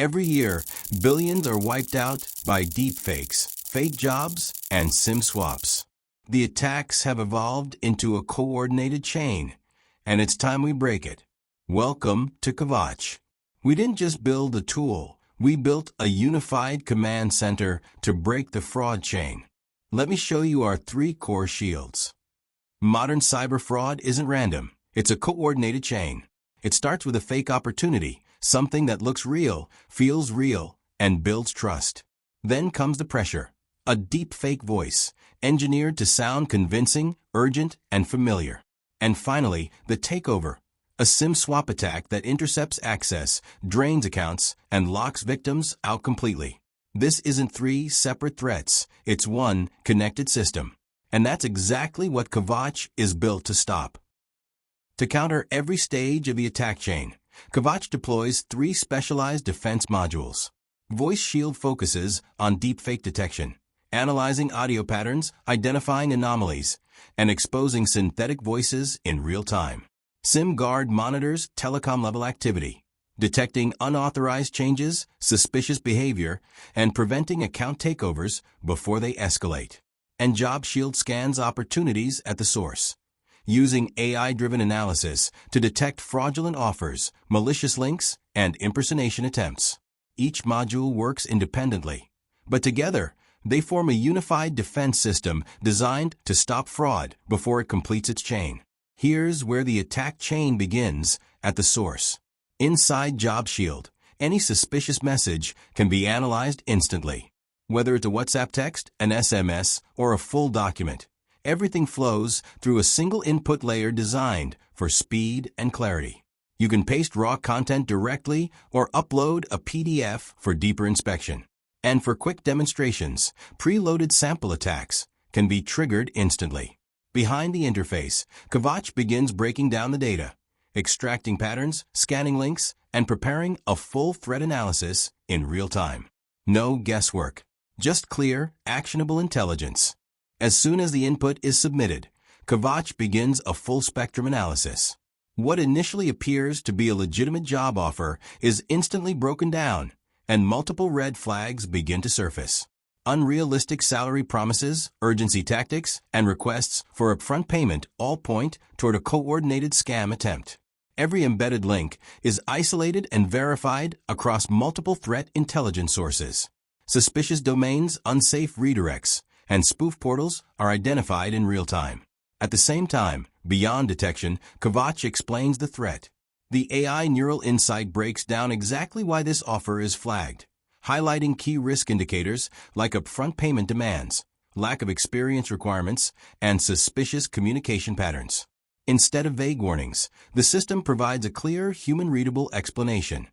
Every year, billions are wiped out by deepfakes, fake jobs, and SIM swaps. The attacks have evolved into a coordinated chain, and it's time we break it. Welcome to KAVACH. We didn't just build a tool, we built a unified command center to break the fraud chain. Let me show you our 3 core shields. Modern cyber fraud isn't random. It's a coordinated chain. It starts with a fake opportunity, something that looks real, feels real, and builds trust. Then comes the pressure. A deep fake voice, engineered to sound convincing, urgent, and familiar. And finally, the takeover. A SIM swap attack that intercepts access, drains accounts, and locks victims out completely. This isn't 3 separate threats, it's one connected system. And that's exactly what KAVACH is built to stop. To counter every stage of the attack chain, KAVACH deploys 3 specialized defense modules. Voice Shield focuses on deepfake detection, analyzing audio patterns, identifying anomalies, and exposing synthetic voices in real time. SIM Guard monitors telecom-level activity, detecting unauthorized changes, suspicious behavior, and preventing account takeovers before they escalate. And Job Shield scans opportunities at the source, using AI-driven analysis to detect fraudulent offers, malicious links, and impersonation attempts. Each module works independently, but together, they form a unified defense system designed to stop fraud before it completes its chain. Here's where the attack chain begins, at the source. Inside Job Shield, any suspicious message can be analyzed instantly. Whether it's a WhatsApp text, an SMS, or a full document, everything flows through a single input layer designed for speed and clarity. You can paste raw content directly or upload a PDF for deeper inspection. And for quick demonstrations, preloaded sample attacks can be triggered instantly. Behind the interface, KAVACH begins breaking down the data, extracting patterns, scanning links, and preparing a full threat analysis in real time. No guesswork, just clear, actionable intelligence. As soon as the input is submitted, KAVACH begins a full-spectrum analysis. What initially appears to be a legitimate job offer is instantly broken down, and multiple red flags begin to surface. Unrealistic salary promises, urgency tactics, and requests for upfront payment all point toward a coordinated scam attempt. Every embedded link is isolated and verified across multiple threat intelligence sources. Suspicious domains, unsafe redirects, and spoof portals are identified in real time. At the same time, beyond detection, KAVACH explains the threat. The AI neural insight breaks down exactly why this offer is flagged, highlighting key risk indicators like upfront payment demands, lack of experience requirements, and suspicious communication patterns. Instead of vague warnings, the system provides a clear, human-readable explanation,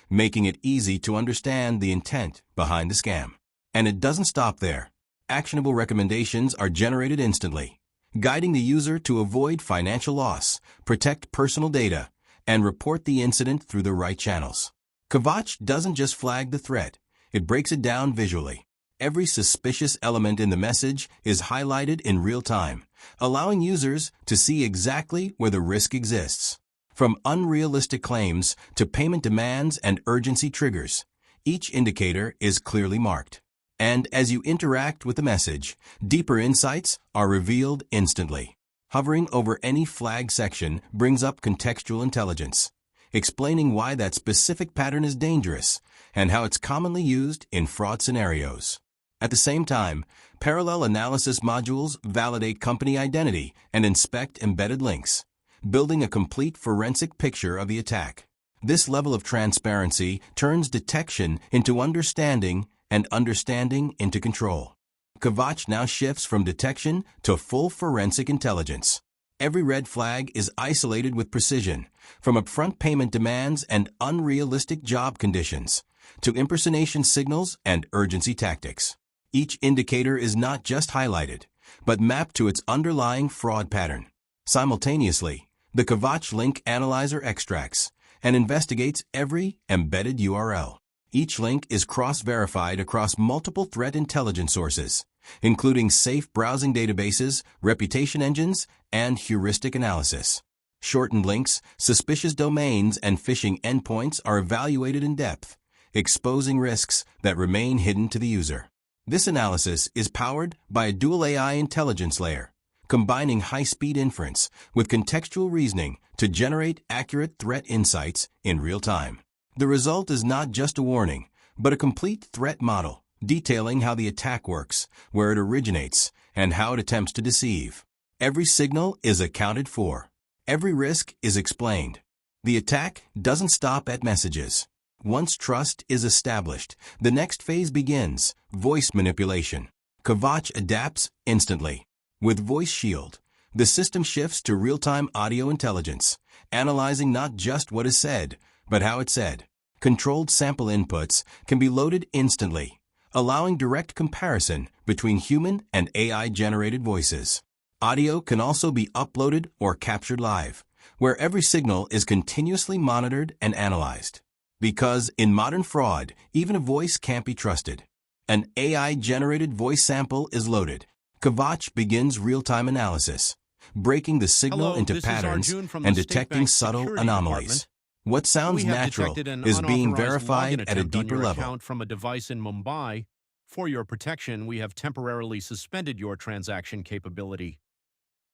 making it easy to understand the intent behind the scam. And it doesn't stop there. Actionable recommendations are generated instantly, guiding the user to avoid financial loss, protect personal data, and report the incident through the right channels. KAVACH doesn't just flag the threat, it breaks it down visually. Every suspicious element in the message is highlighted in real time, allowing users to see exactly where the risk exists. From unrealistic claims to payment demands and urgency triggers, each indicator is clearly marked. And as you interact with the message, deeper insights are revealed instantly. Hovering over any flag section brings up contextual intelligence, explaining why that specific pattern is dangerous and how it's commonly used in fraud scenarios. At the same time, parallel analysis modules validate company identity and inspect embedded links, building a complete forensic picture of the attack. This level of transparency turns detection into understanding and understanding into control. KAVACH now shifts from detection to full forensic intelligence. Every red flag is isolated with precision, from upfront payment demands and unrealistic job conditions to impersonation signals and urgency tactics. Each indicator is not just highlighted, but mapped to its underlying fraud pattern. Simultaneously, the KAVACH link analyzer extracts and investigates every embedded URL. Each link is cross-verified across multiple threat intelligence sources, including safe browsing databases, reputation engines, and heuristic analysis. Shortened links, suspicious domains, and phishing endpoints are evaluated in depth, exposing risks that remain hidden to the user. This analysis is powered by a dual AI intelligence layer, combining high-speed inference with contextual reasoning to generate accurate threat insights in real time. The result is not just a warning, but a complete threat model, detailing how the attack works, where it originates, and how it attempts to deceive. Every signal is accounted for. Every risk is explained. The attack doesn't stop at messages. Once trust is established, the next phase begins: voice manipulation. KAVACH adapts instantly. With Voice Shield, the system shifts to real-time audio intelligence, analyzing not just what is said, but how it's said. Controlled sample inputs can be loaded instantly, allowing direct comparison between human and AI-generated voices. Audio can also be uploaded or captured live, where every signal is continuously monitored and analyzed. Because in modern fraud, even a voice can't be trusted. An AI-generated voice sample is loaded. KAVACH begins real-time analysis, breaking the signal into patterns and detecting subtle anomalies. What sounds natural is being verified at a deeper level. From a device in Mumbai. For your protection, we have temporarily suspended your transaction capability.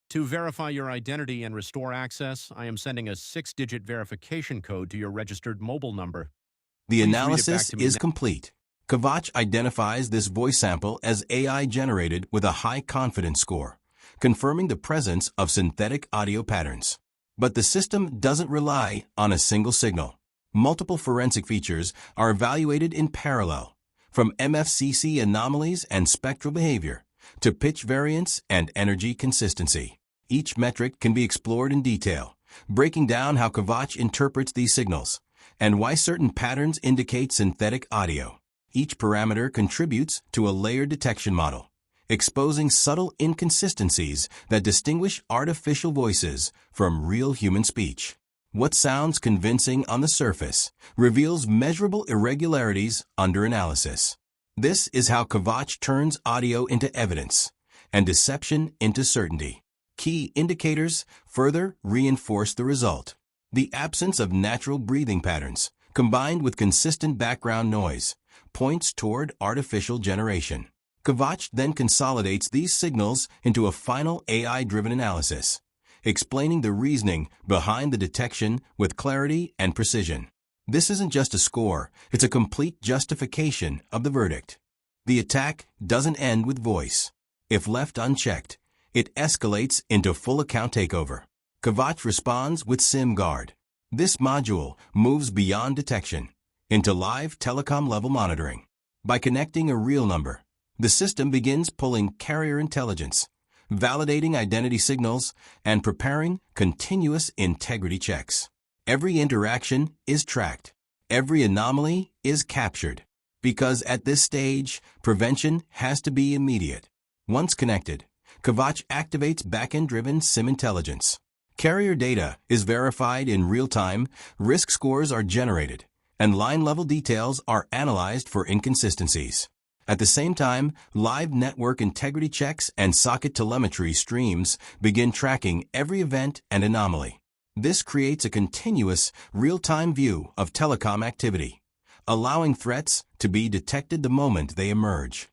To verify your identity and restore access, I am sending a 6-digit verification code to your registered mobile number. The analysis is complete. KAVACH identifies this voice sample as AI-generated with a high confidence score, confirming the presence of synthetic audio patterns. But the system doesn't rely on a single signal. Multiple forensic features are evaluated in parallel, from MFCC anomalies and spectral behavior to pitch variance and energy consistency. Each metric can be explored in detail, breaking down how KAVACH interprets these signals and why certain patterns indicate synthetic audio. Each parameter contributes to a layered detection model, exposing subtle inconsistencies that distinguish artificial voices from real human speech. What sounds convincing on the surface reveals measurable irregularities under analysis. This is how KAVACH turns audio into evidence and deception into certainty. Key indicators further reinforce the result. The absence of natural breathing patterns, combined with consistent background noise, points toward artificial generation. KAVACH then consolidates these signals into a final AI-driven analysis, explaining the reasoning behind the detection with clarity and precision. This isn't just a score, it's a complete justification of the verdict. The attack doesn't end with voice. If left unchecked, it escalates into full account takeover. KAVACH responds with SIM Guard. This module moves beyond detection into live telecom-level monitoring. By connecting a real number, the system begins pulling carrier intelligence, validating identity signals, and preparing continuous integrity checks. Every interaction is tracked. Every anomaly is captured. Because at this stage, prevention has to be immediate. Once connected, KAVACH activates backend-driven SIM intelligence. Carrier data is verified in real time, risk scores are generated, and line-level details are analyzed for inconsistencies. At the same time, live network integrity checks and socket telemetry streams begin tracking every event and anomaly. This creates a continuous, real-time view of telecom activity, allowing threats to be detected the moment they emerge.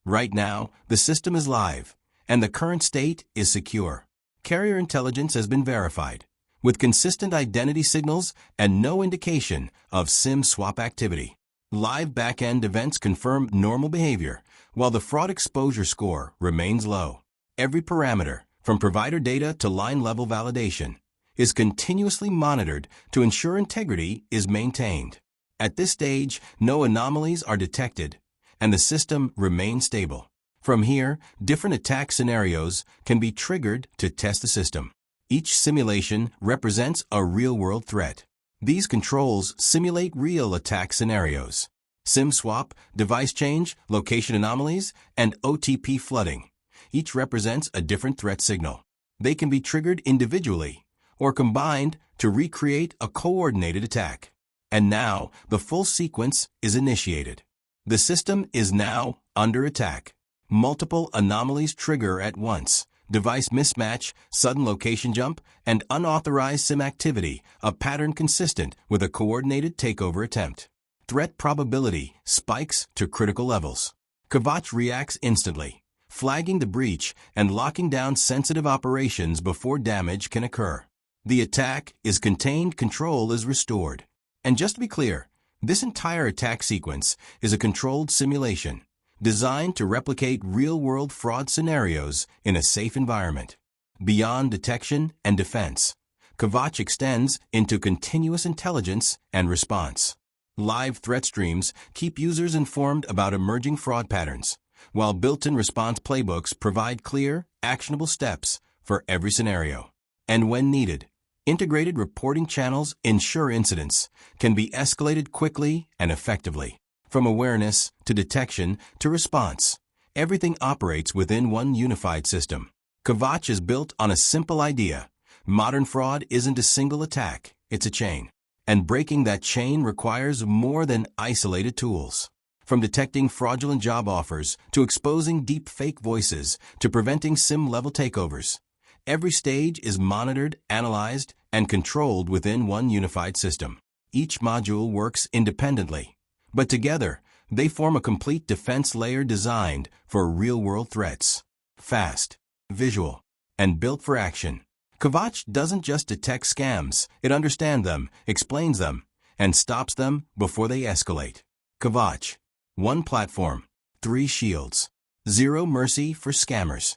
Right now, the system is live, and the current state is secure. Carrier intelligence has been verified, with consistent identity signals and no indication of SIM swap activity. Live back-end events confirm normal behavior, while the fraud exposure score remains low. Every parameter, from provider data to line-level validation, is continuously monitored to ensure integrity is maintained. At this stage, no anomalies are detected, and the system remains stable. From here, different attack scenarios can be triggered to test the system. Each simulation represents a real-world threat. These controls simulate real attack scenarios: SIM swap, device change, location anomalies, and OTP flooding. Each represents a different threat signal. They can be triggered individually or combined to recreate a coordinated attack. And now, the full sequence is initiated. The system is now under attack. Multiple anomalies trigger at once, device mismatch, sudden location jump, and unauthorized SIM activity, a pattern consistent with a coordinated takeover attempt. Threat probability spikes to critical levels. KAVACH reacts instantly, flagging the breach and locking down sensitive operations before damage can occur. The attack is contained, control is restored. And just to be clear, this entire attack sequence is a controlled simulation designed to replicate real-world fraud scenarios in a safe environment. Beyond detection and defense, KAVACH extends into continuous intelligence and response. Live threat streams keep users informed about emerging fraud patterns, while built-in response playbooks provide clear, actionable steps for every scenario. And when needed, integrated reporting channels ensure incidents can be escalated quickly and effectively. From awareness to detection to response, everything operates within one unified system. KAVACH is built on a simple idea. Modern fraud isn't a single attack, it's a chain. And breaking that chain requires more than isolated tools. From detecting fraudulent job offers to exposing deepfake voices to preventing SIM-level takeovers, every stage is monitored, analyzed, and controlled within one unified system. Each module works independently, but together they form a complete defense layer designed for real-world threats. Fast, visual, and built for action. KAVACH doesn't just detect scams, it understands them, explains them, and stops them before they escalate. KAVACH. One platform, 3 shields. Zero mercy for scammers.